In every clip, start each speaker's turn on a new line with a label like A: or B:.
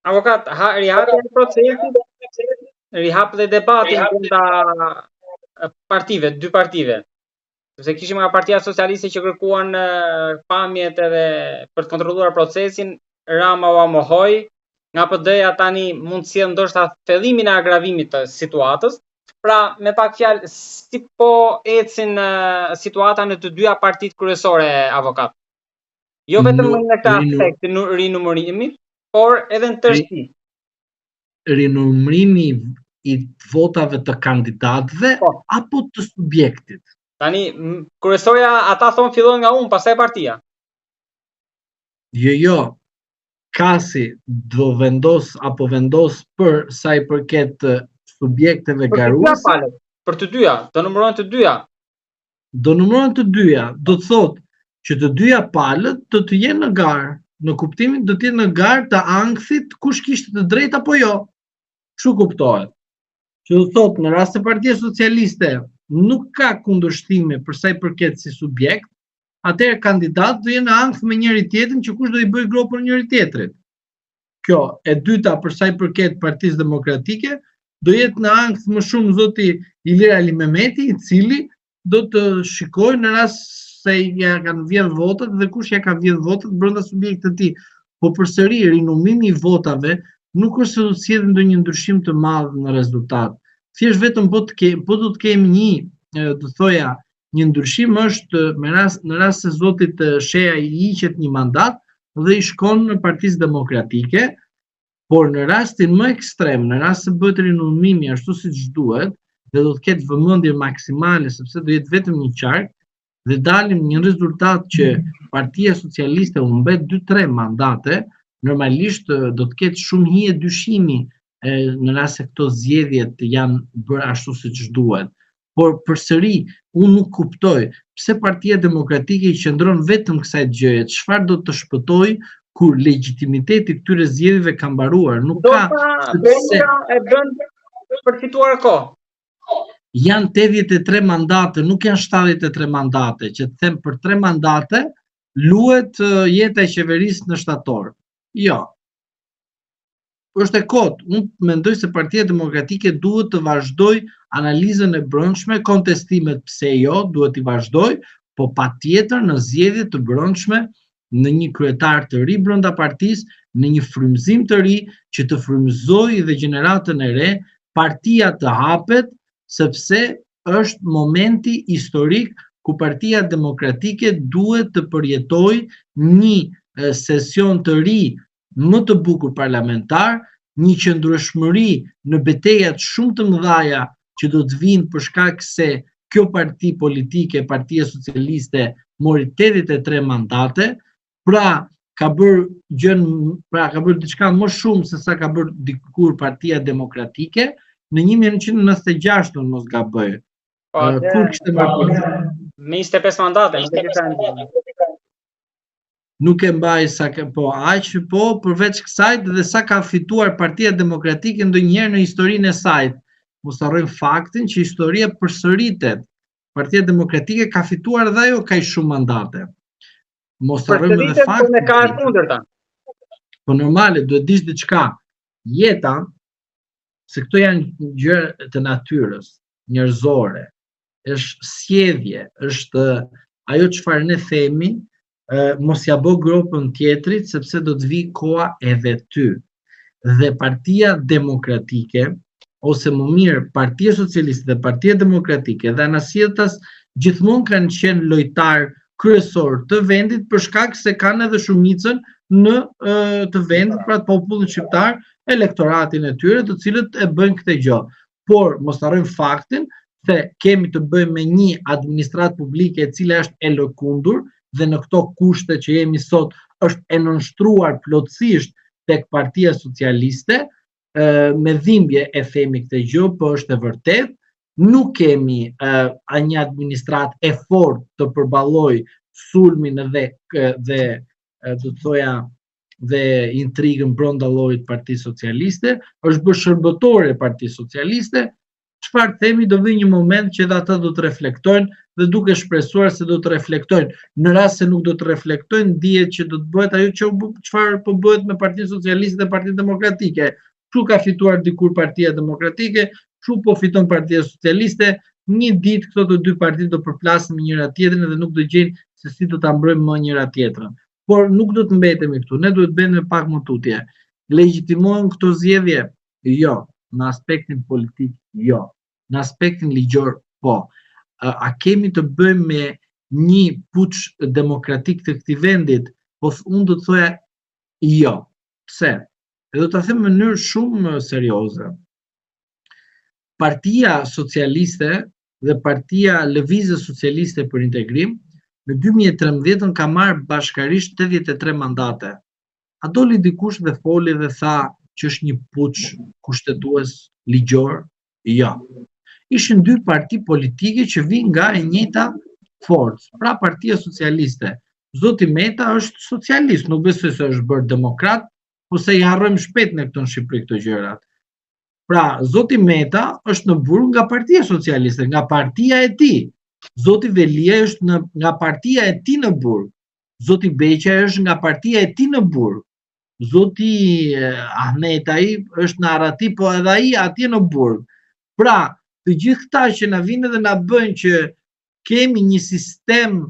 A: Avokat, rihapja e procesit, rihap dhe debatin brenda partive, dy partive. Sepse kishim nga Partia Socialiste që kërkuan pamjet edhe për të kontrolluar procesin, Rama u amohoi, nga PD-ja tani mund të sjellë ndoshta fillimin e agravimit të situatës. Pra, me pak fjalë, si po ecin situata në të dyja partitë kryesore, avokat? Jo vetëm në këtë aspekt të rinumërimit, por edhe në tërësi.
B: Rinumërimi i votave të kandidatëve apo të subjektit?
A: Tani, kryesorja ata thonë fillon nga unë, pastaj partia.
B: Jo. Kasi do vendos për sa i përket subjekteve garuese.
A: Për të dyja, do numërohen të dyja.
B: Do numërohen të dyja, do të thotë që të dyja palët do të jenë në garë, në kuptimin do të jenë në garë të ankthit kush kishte të drejtë apo jo. Kështu kuptohet. Që do thotë në rast se Partia Socialiste nuk ka kundërshtime për sa i përket si subjekt, atëherë kandidat do jenë në ankth me njëri tjetrin që kush do i bëjë gropën njëri tjetrit. Kjo e dyta për sa i përket Partisë Demokratike do jetë në ankth më shumë zoti Ilir Ali Mehmeti, i cili do të shikojë në rast se ja kanë vjedh votat dhe kush ja ka vjedh votat brenda subjektit të tij. Po përsëri rinumimi i votave nuk është se do të sjellë ndonjë ndryshim të madh në rezultat. Thjesht vetëm po do të kemi një ndryshim është në rast se zotit Shea i hiqet një mandat dhe i shkon në Partisë Demokratike, por në rastin më ekstrem, në rast se bëhet rinumimi ashtu siç duhet, dhe do të ketë vëmendje maksimale sepse do jetë vetëm një qark dhe dalim një rezultat që Partia Socialiste u mbet 2-3 mandate, normalisht do të ketë shumë hije dyshimi në rast se këto zgjedhjet janë bërë ashtu siç duhet. Por përsëri, unë nuk kuptoj pse Partia Demokratike i qëndron vetëm kësaj gjëje, çfarë do të shpëtoj kur legitimiteti i këtyre zgjedhjeve ka mbaruar, nuk ka
A: e bën për fituar kohë.
B: Janë 83 mandate, nuk janë 73 mandate, që të them për 3 mandate luhet jeta e qeverisë në shtator. Jo. Është e kot. Unë mendoj se Partia Demokratike duhet të vazhdoj analizën e brendshme, kontestimet pse jo, duhet i vazhdoj, po patjetër në zgjedhje të brendshme, në një kryetar të ri brenda partisë, në një frymëzim të ri që të frymëzojë dhe gjeneratën e re, partia të hapet, sepse është momenti historik ku Partia Demokratike duhet të përjetojë një sesion të ri më të bukur parlamentar, një qëndrueshmëri në betejat shumë të mëdha që do të vinë për shkak se kjo parti politike, Partia Socialiste, mori 83 mandate, pra ka bërë diçka më shumë se sa ka bërë dikur Partia Demokratike në 1996, mos gaboj. Kur kishte marrë
A: me 25 mandate,
B: nuk e mbaj sa përveç kësaj dhe sa ka fituar Partia Demokratike ndonjëherë në historinë e saj. Mos harrojmë faktin që historia përsëritet. Partia Demokratike ka fituar dhe ajo kaq shumë mandate. Mos harrojmë edhe faktin. Po normale, duhet dish diçka. Jeta, se këto janë gjëra të natyrës, njerëzore, është sjellje, është ajo çfarë ne themi, mos ja bë gropën tjetrit sepse do të vi koha edhe ty. Dhe Partia Demokratike, ose më mirë Partia Socialiste dhe Partia Demokratike dhe anasjelltas gjithmonë kanë qenë lojtar kryesor të vendit për shkak se kanë edhe shumicën në të vendit, pra të popullit shqiptar, elektoratin e tyre, të cilët e bëjnë këtë gjë. Por mos harrojmë faktin se kemi të bëjmë me një administratë publike e cila është e lëkundur dhe në këto kushte që jemi sot është e nënshtruar plotësisht tek Partia Socialiste, me dhimbje e themi këtë gjë, po është e vërtet, nuk kemi një administratë e fortë të përballojë sulmin dhe do të thoja dhe intrigën brenda llojit Partisë Socialiste, është bërë shërbëtore Partisë Socialiste, çfarë themi do vi një moment që edhe ata do të reflektojnë dhe duke shpresuar se do të reflektojnë. Në rast se nuk do të reflektojnë, dihet që do të bëhet ajo çfarë po bëhet me Partinë Socialiste dhe Partinë Demokratike. Kështu ka fituar dikur Partia Demokratike, kështu po fiton Partia Socialiste. Një ditë këto të dy partitë do përplasin me njëra tjetrën dhe nuk do gjejnë se si do ta mbrojmë më njëra tjetrën. Por nuk do të mbetemi këtu, ne duhet bëjmë pak më tutje. Legjitimohen këto zgjedhje? Jo, në aspektin politik jo. Në aspektin ligjor po. A kemi të bëjmë me një puç demokratik të këtij vendit? Po unë do të thoja jo. Pse? E do ta them në mënyrë shumë serioze. Partia Socialiste dhe Partia Lëvizje Socialiste për Integrim në 2013 ka marrë bashkarisht 83 mandate. A doli dikush dhe foli dhe tha që është një puç kushtetues ligjor? Jo. Ishin dy parti politike që vinë nga e njëjta forcë. Pra Partia Socialiste. Zoti Meta është socialist, nuk besoj se është bërë demokrat, ose i harrojmë shpejt në këto në Shqipëri këto gjërat. Pra, Zoti Meta është në burg nga Partia Socialiste, nga partia e tij. Zoti Velia është nga partia e tij në burg. Zoti Beqa është nga partia e tij në burg. Zoti Ahmetaj është në Arati, po edhe ai atje në burg. Pra, të gjithë këta që na vinë dhe na bëjnë që kemi një sistem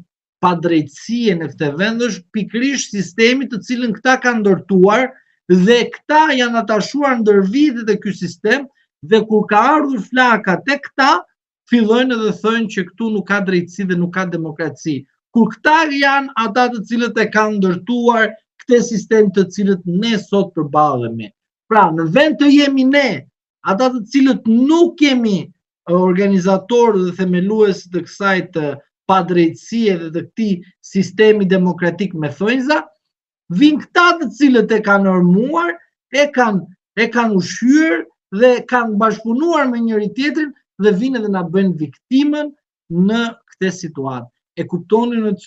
B: pa drejtësie në këtë vend është pikërisht sistemi të cilën këta kanë ndërtuar dhe këta janë atashuar ndër vitet e ky sistem dhe kur ka ardhur flaka tek këta, fillojnë edhe thonë që këtu nuk ka drejtësi dhe nuk ka demokraci. Kur këta janë ata të cilët e kanë ndërtuar këtë sistem të cilët ne sot përballemi. Pra, në vend të jemi ne, ata të cilët nuk kemi organizatorë dhe themelues të kësaj të padrejtësie dhe të këtij sistemi demokratik me thonjza, vinë këta të cilët e kanë normuar, e kanë ushqyer dhe kanë bashkëpunuar me njëri tjetrin dhe vinë dhe na bëjnë viktimën në këtë situatë. E kuptoni në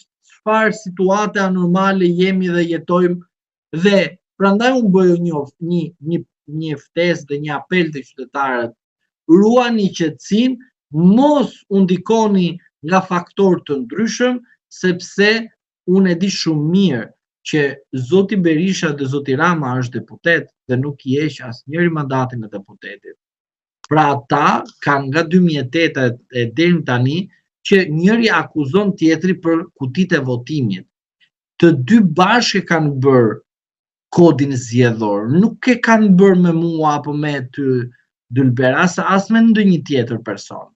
B: çfarë situate anormale jemi dhe jetojmë dhe prandaj unë bëj një ftesë dhe një apel të qytetarët. Ruani qetësinë, mos u ndikoni nga faktorë të ndryshëm, sepse unë e di shumë mirë që Zoti Berisha dhe Zoti Rama është deputet dhe nuk i heq asnjëri mandatin e deputetit. Pra ata kanë nga 2008 deri tani që njëri akuzon tjetri për kutitë e votimit. Të dy bashkë kanë bërë kodin zgjedhor, nuk e kanë bërë me mua apo me ty Dylber, as me ndonjë tjetër person.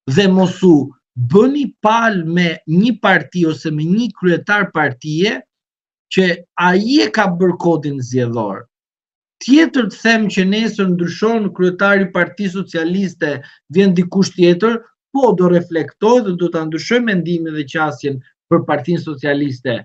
B: Dhe mos u bëni palë me një parti ose me një kryetar partie që ai e ka bërë kodin zgjedhor. Tjetër të them që nesër ndryshon kryetari i Partisë Socialiste, vjen dikush tjetër, po do reflektoj dhe do ta ndryshoj mendimin dhe qasjen për Partinë Socialiste.